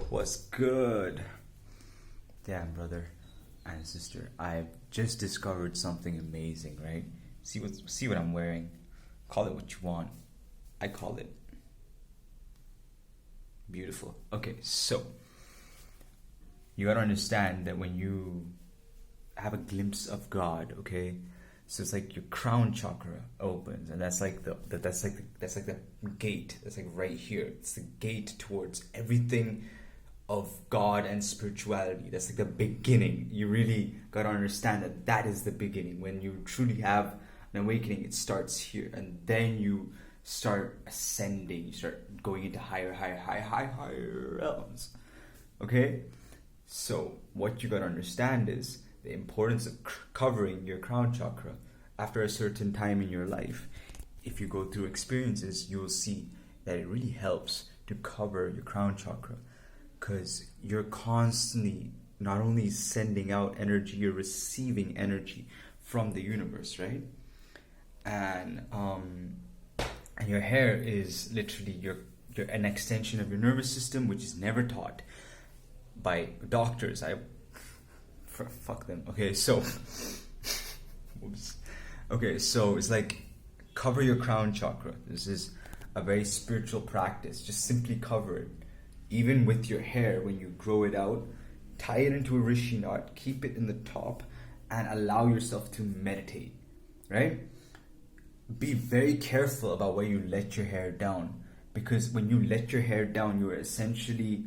What's good? Damn, brother and sister, I've just discovered something amazing, right? See what I'm wearing. Call it what you want. I call it beautiful. Okay, so you gotta understand that when you have a glimpse of God, okay, so it's like your crown chakra opens, and that's like the gate. That's like right here. It's the gate towards everything of God and spirituality. That's like the beginning. You really gotta understand that that is the beginning. When you truly have an awakening, it starts here, and then you start ascending. You start going into higher realms. Okay, so what you gotta understand is the importance of covering your crown chakra after a certain time in your life. If you go through experiences, you will see that it really helps to cover your crown chakra, because you're constantly not only sending out energy, you're receiving energy from the universe, right? And your hair is literally your an extension of your nervous system, which is never taught by doctors. Fuck them. Okay, so whoops. Okay, so it's like cover your crown chakra. This is a very spiritual practice. Just simply cover it. Even with your hair, when you grow it out, tie it into a rishi knot, keep it in the top, and allow yourself to meditate, right? Be very careful about where you let your hair down, because when you let your hair down, you're essentially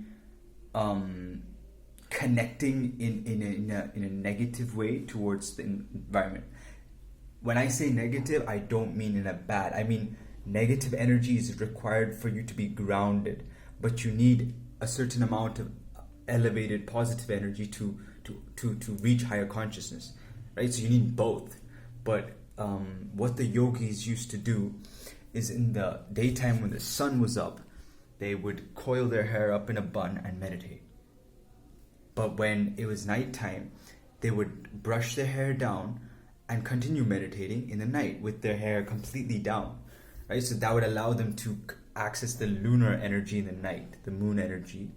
connecting in a negative way towards the environment. When I say negative, I don't mean in a bad. I mean negative energy is required for you to be grounded, but you need a certain amount of elevated positive energy to reach higher consciousness, right? So you need both. But what the yogis used to do is, in the daytime when the sun was up, they would coil their hair up in a bun and meditate. But when it was nighttime, they would brush their hair down and continue meditating in the night with their hair completely down, right? So that would allow them to access the lunar energy in the night, the moon energy,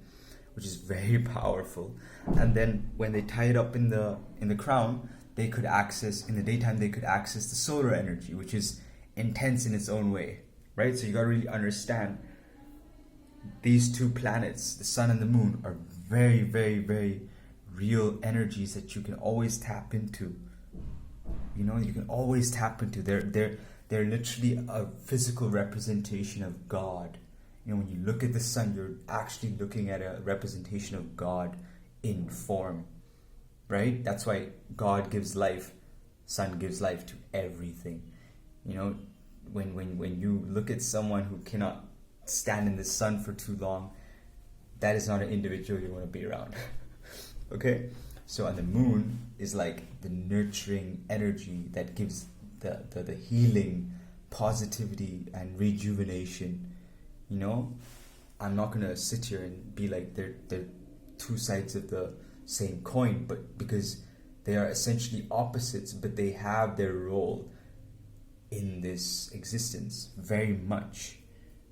which is very powerful. And then when they tie it up in the crown, they could access, in the daytime, they could access the solar energy, which is intense in its own way, right? So you gotta really understand these two planets, the sun and the moon, are very, very, very real energies that you can always tap into. You know, you can always tap into. They're literally a physical representation of God. You know, when you look at the sun, you're actually looking at a representation of God in form, right? That's why God gives life, sun gives life to everything. You know, when you look at someone who cannot stand in the sun for too long, that is not an individual you want to be around. Okay? So, and the moon is like the nurturing energy that gives the healing, positivity, and rejuvenation. You know, I'm not gonna sit here and be like they're two sides of the same coin, but because they are essentially opposites, but they have their role in this existence very much,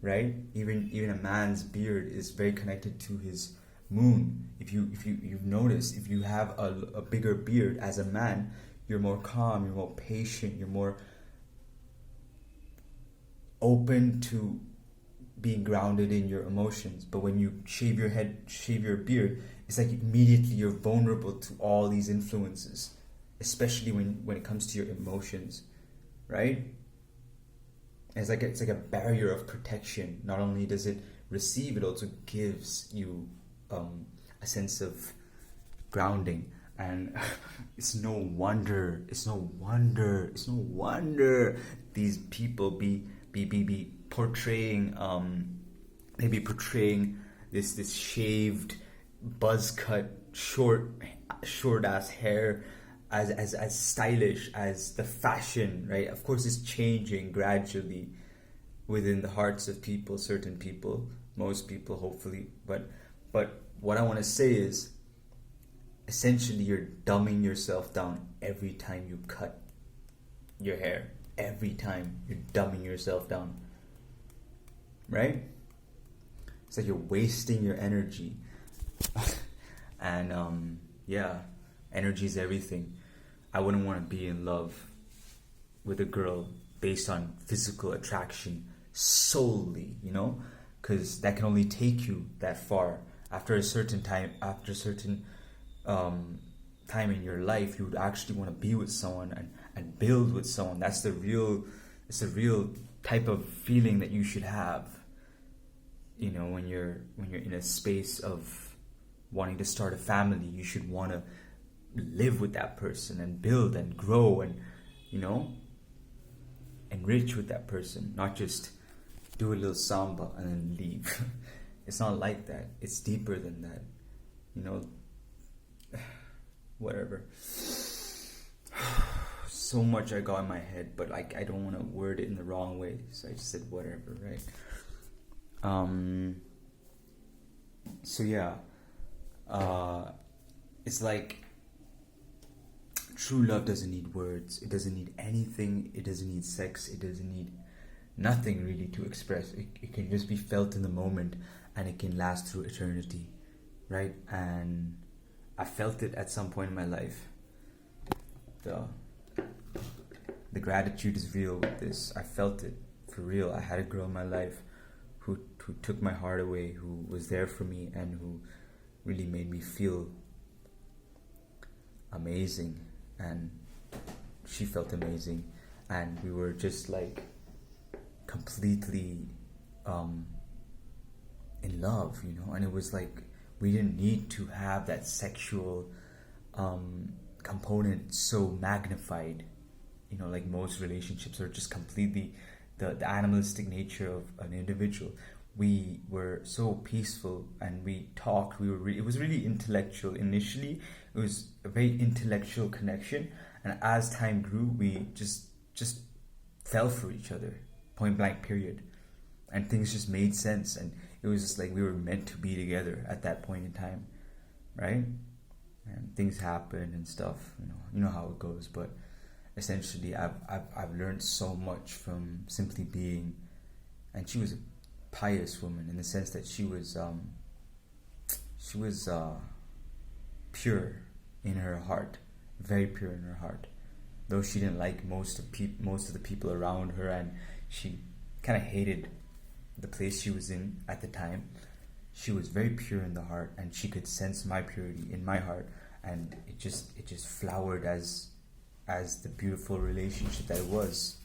right? Even a man's beard is very connected to his moon. If you've noticed, if you have a bigger beard as a man, you're more calm, you're more patient, you're more open to being grounded in your emotions. But when you shave your head, shave your beard, it's like immediately you're vulnerable to all these influences, especially when it comes to your emotions, right? It's like a barrier of protection. Not only does it receive, it also gives you a sense of grounding. And it's no wonder these people be portraying this shaved, buzz cut, short ass hair as stylish as the fashion, right? Of course, it's changing gradually within the hearts of people, certain people, most people, hopefully. But what I want to say is, essentially, you're dumbing yourself down every time you cut your hair. Every time you're dumbing yourself down, right? It's like you're wasting your energy. And yeah, energy is everything. I wouldn't want to be in love with a girl based on physical attraction solely, you know, because that can only take you that far. After a certain time, after a certain time in your life, you would actually want to be with someone and build with someone. That's the real, it's the real type of feeling that you should have. You know, when you're in a space of wanting to start a family, you should want to live with that person and build and grow and, you know, enrich with that person, not just do a little samba and then leave. It's not like that. It's deeper than that. You know, whatever. So much I got in my head, but like I don't want to word it in the wrong way, so I just said whatever, right? So yeah, it's like true love doesn't need words. It doesn't need anything. It doesn't need sex. It doesn't need nothing really to express. It can just be felt in the moment, and it can last through eternity, right? And I felt it at some point in my life. The gratitude is real with this. I felt it for real. I had a girl in my life who took my heart away, who was there for me, and who really made me feel amazing. And she felt amazing, and we were just like completely in love, you know. And it was like we didn't need to have that sexual component so magnified, you know, like most relationships are just completely the animalistic nature of an individual. We were so peaceful, and we talked. It was really intellectual initially. It was a very intellectual connection, and as time grew, we just fell for each other, point blank, period. And things just made sense, and it was just like we were meant to be together at that point in time, right? And things happen and stuff, you know how it goes. But essentially, I've learned so much from simply being, and she was a pious woman in the sense that she was pure in her heart, very pure in her heart. Though she didn't like most of the people around her, and she kind of hated the place she was in at the time, she was very pure in the heart, and she could sense my purity in my heart, and it just flowered as the beautiful relationship that it was.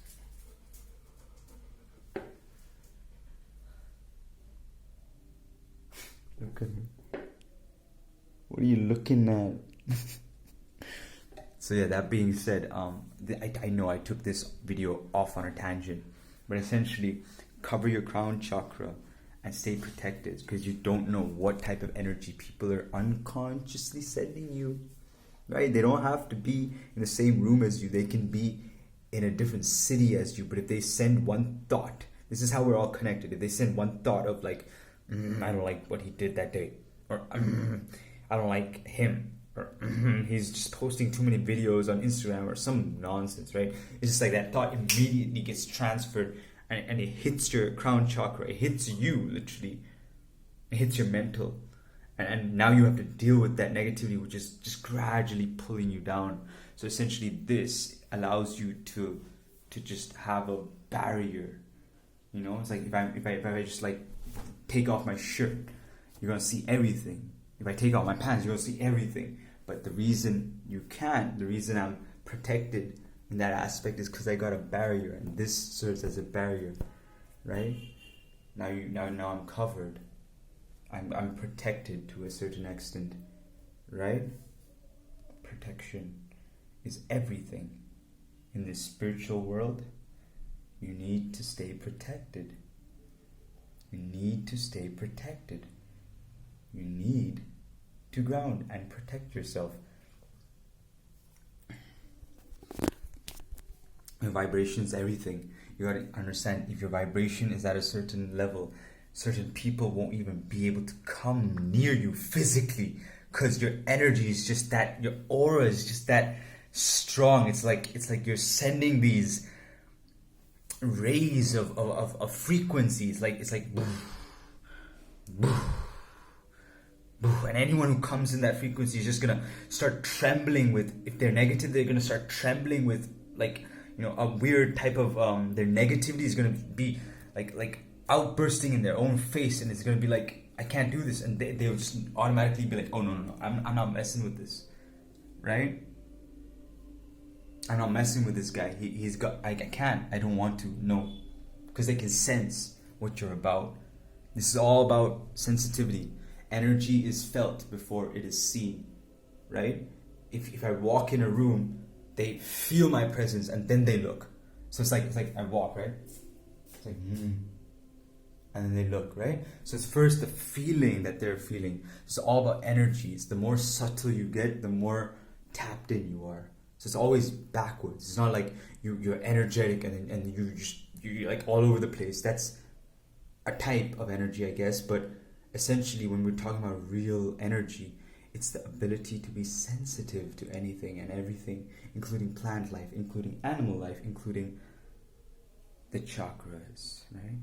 Look at me. What are you looking at? So yeah, that being said, I know I took this video off on a tangent, but essentially, cover your crown chakra and stay protected, because you don't know what type of energy people are unconsciously sending you, right? They don't have to be in the same room as you. They can be in a different city as you, but if they send one thought, this is how we're all connected. If they send one thought of like, I don't like what he did that day, or I don't like him, or he's just posting too many videos on Instagram, or some nonsense, right? It's just like that thought immediately gets transferred, and it hits your crown chakra. It hits you, literally. It hits your mental. And now you have to deal with that negativity, which is just gradually pulling you down. So essentially, this allows you to just have a barrier. You know, it's like if I just like take off my shirt, you're gonna see everything. If I take off my pants, you're gonna see everything. But the reason you can't, the reason I'm protected in that aspect, is because I got a barrier, and this serves as a barrier, right? Now I'm covered. I'm protected to a certain extent, right? Protection is everything in this spiritual world. You need to stay protected. You need to stay protected. You need to ground and protect yourself. Your vibration is everything. You gotta understand, if your vibration is at a certain level, certain people won't even be able to come near you physically, because your energy is just that, your aura is just that strong. It's like you're sending these rays of frequencies. Like it's like And anyone who comes in that frequency is just gonna start trembling with, if they're negative, they're gonna start trembling with like, a weird type of their negativity is gonna be like outbursting in their own face, and it's gonna be like, I can't do this, and they'll just automatically be like, oh no, I'm not messing with this, right? I'm not messing with this guy. He's got, I can't, I don't want to, no, because they can sense what you're about. This is all about sensitivity. Energy is felt before it is seen, right? If I walk in a room, they feel my presence and then they look. So it's like I walk, right? It's like, and then they look, right? So it's first the feeling that they're feeling. It's all about energies. The more subtle you get, the more tapped in you are. So it's always backwards. It's not like you're energetic and you're like all over the place. That's a type of energy, I guess. But essentially, when we're talking about real energy, it's the ability to be sensitive to anything and everything, including plant life, including animal life, including the chakras, right?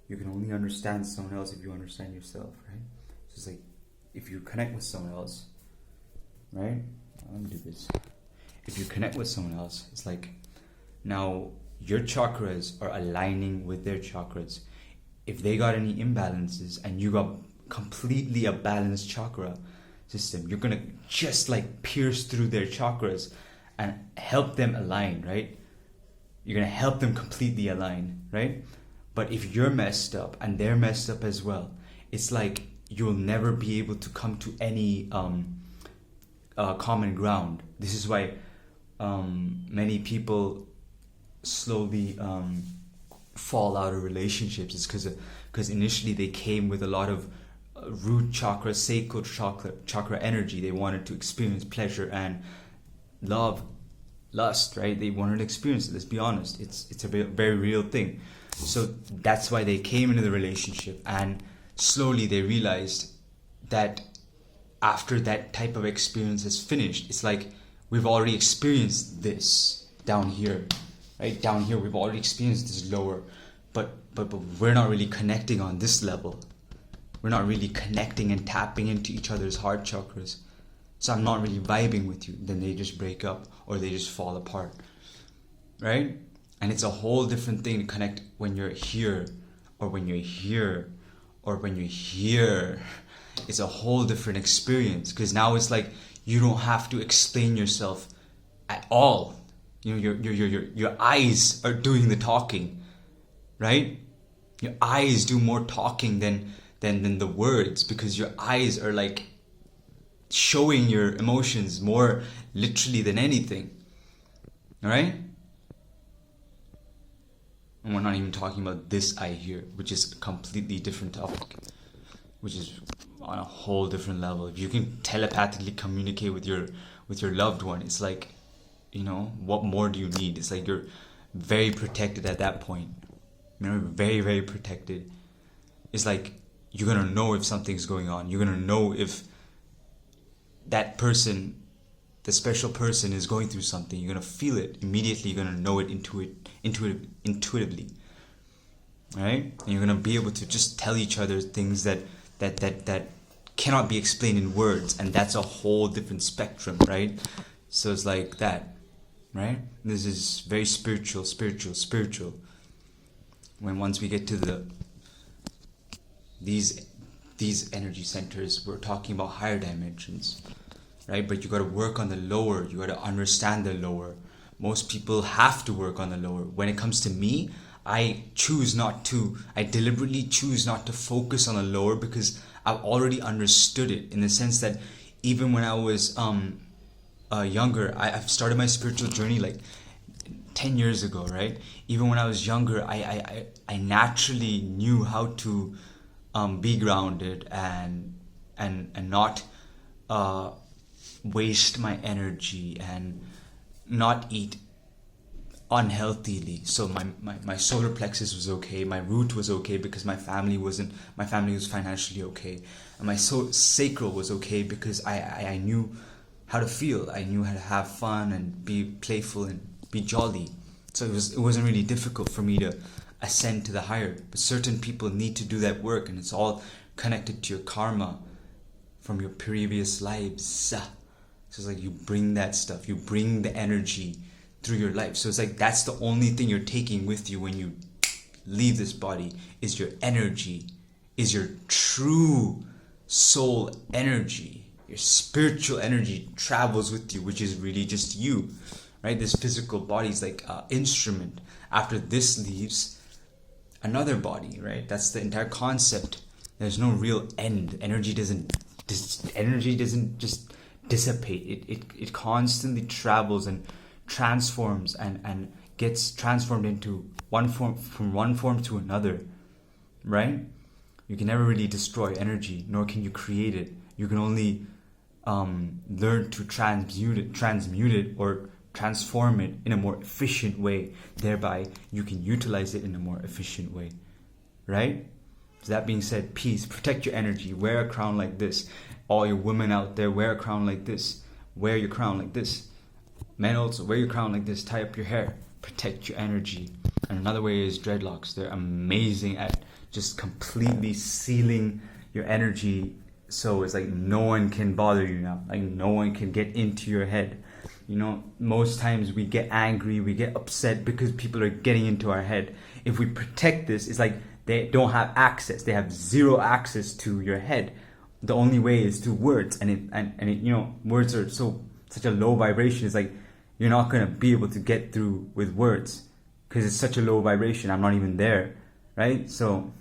You can only understand someone else if you understand yourself, right? So it's like, if you connect with someone else, right? Let me do this. If you connect with someone else, it's like, now your chakras are aligning with their chakras. If they got any imbalances and you got completely a balanced chakra system, you're gonna just like pierce through their chakras and help them align, right? You're gonna help them completely align, right? But if you're messed up and they're messed up as well, it's like you'll never be able to come to any common ground. This is why many people slowly fall out of relationships. It's because initially they came with a lot of root chakra, sacral chakra energy. They wanted to experience pleasure and love, lust, right? They wanted to experience it. Let's be honest. It's a very real thing. So that's why they came into the relationship, and slowly they realized that after that type of experience is finished, it's like we've already experienced this down here, right? Down here we've already experienced this lower, but we're not really connecting on this level. We're not really connecting and tapping into each other's heart chakras. So I'm not really vibing with you. Then they just break up or they just fall apart, right? And it's a whole different thing to connect when you're here or when you're here or when you're here. It's a whole different experience, because now it's like you don't have to explain yourself at all. You know, your eyes are doing the talking, right? Your eyes do more talking than the words, because your eyes are like showing your emotions more literally than anything. All right? And we're not even talking about this eye here, which is a completely different topic, which is on a whole different level. If you can telepathically communicate with your loved one, it's like, you know, what more do you need? It's like you're very protected at that point. You know, very, very protected. It's like you're gonna know if something's going on. You're gonna know if that person, the special person, is going through something. You're gonna feel it immediately. You're gonna know it intuitively, right? And you're gonna be able to just tell each other things that cannot be explained in words, and that's a whole different spectrum, right? So it's like that, right? This is very spiritual. When once we get to these energy centers, we're talking about higher dimensions, right? But you got to work on the lower. You got to understand the lower. Most people have to work on the lower. When it comes to me, I deliberately choose not to focus on the lower, because I've already understood it, in the sense that even when I was younger, I've started my spiritual journey like 10 years ago, right? Even when I was younger, I naturally knew how to be grounded and not waste my energy and not eat unhealthily. So my solar plexus was okay, my root was okay because my family was financially okay, and my sacral was okay because I knew how to feel. I knew how to have fun and be playful and be jolly. So it wasn't really difficult for me to ascend to the higher. But certain people need to do that work, and it's all connected to your karma, from your previous lives. So it's like you bring that stuff, you bring the energy through your life. So it's like that's the only thing you're taking with you when you leave this body, is your energy, is your true soul energy. Your spiritual energy travels with you, which is really just you, right? This physical body is like an instrument. After this leaves, another body, right? That's the entire concept. There's no real end. Energy doesn't just dissipate. It constantly travels and transforms and gets transformed into one form, from one form to another, right? You can never really destroy energy, nor can you create it. You can only learn to transmute it or transform it in a more efficient way. Thereby, you can utilize it in a more efficient way, right? So that being said, peace, protect your energy, wear a crown like this. All your women out there, wear a crown like this. Wear your crown like this. Men also, wear your crown like this. Tie up your hair, protect your energy. And another way is dreadlocks. They're amazing at just completely sealing your energy, so it's like no one can bother you now. Like no one can get into your head. You know, most times we get angry, we get upset because people are getting into our head. If we protect this, it's like they don't have access. They have zero access to your head. The only way is through words, and it, you know, words are such a low vibration. It's like you're not gonna be able to get through with words because it's such a low vibration. I'm not even there, right? So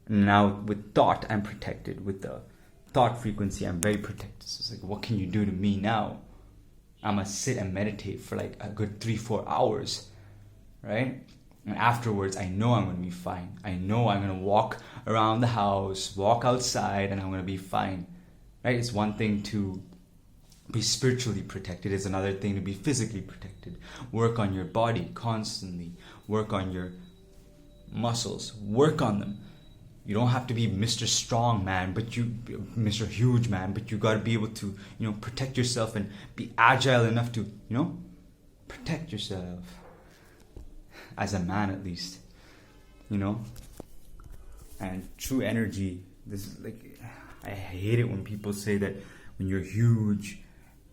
now with thought, I'm protected. With the thought frequency, I'm very protected. So it's like, what can you do to me now? I'm gonna sit and meditate for like a good 3-4 hours, right? And afterwards, I know I'm gonna be fine. I know I'm gonna walk around the house, walk outside, and I'm gonna be fine, right? It's one thing to be spiritually protected. It's another thing to be physically protected. Work on your body constantly. Work on your muscles. Work on them. You don't have to be Mr. Strong Man, Mr. Huge Man, but you got to be able to, you know, protect yourself and be agile enough to, you know, protect yourself. As a man, at least, you know. And true energy, this is like, I hate it when people say that when you're huge,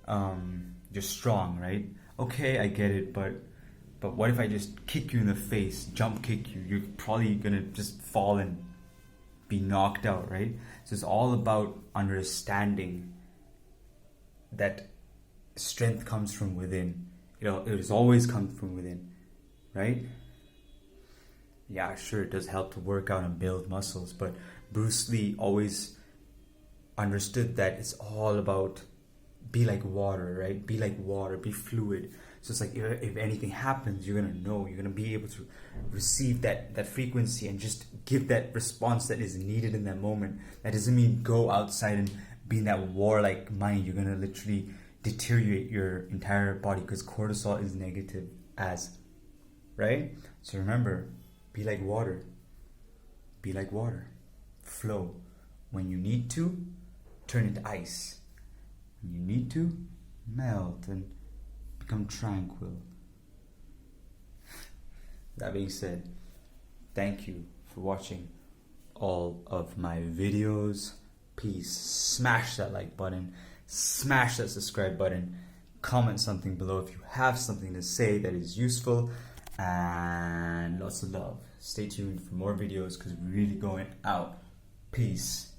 you're strong, right? Okay, I get it, but what if I just kick you in the face, jump kick you? You're probably gonna just fall and be knocked out, right? So it's all about understanding that strength comes from within. It has always come from within, right? Yeah, sure, it does help to work out and build muscles, but Bruce Lee always understood that it's all about be like water, right? Be like water, be fluid. So it's like if anything happens, you're gonna know, you're gonna be able to receive that frequency and just give that response that is needed in that moment. That doesn't mean go outside and be in that warlike mind. You're gonna literally deteriorate your entire body because cortisol is negative right? So remember, be like water. Be like water. Flow. When you need to, turn into ice. When you need to, melt and become tranquil. That being said, thank you for watching all of my videos. Please smash that like button, smash that subscribe button, comment something below if you have something to say that is useful, and lots of love. Stay tuned for more videos because we're really going out. Peace.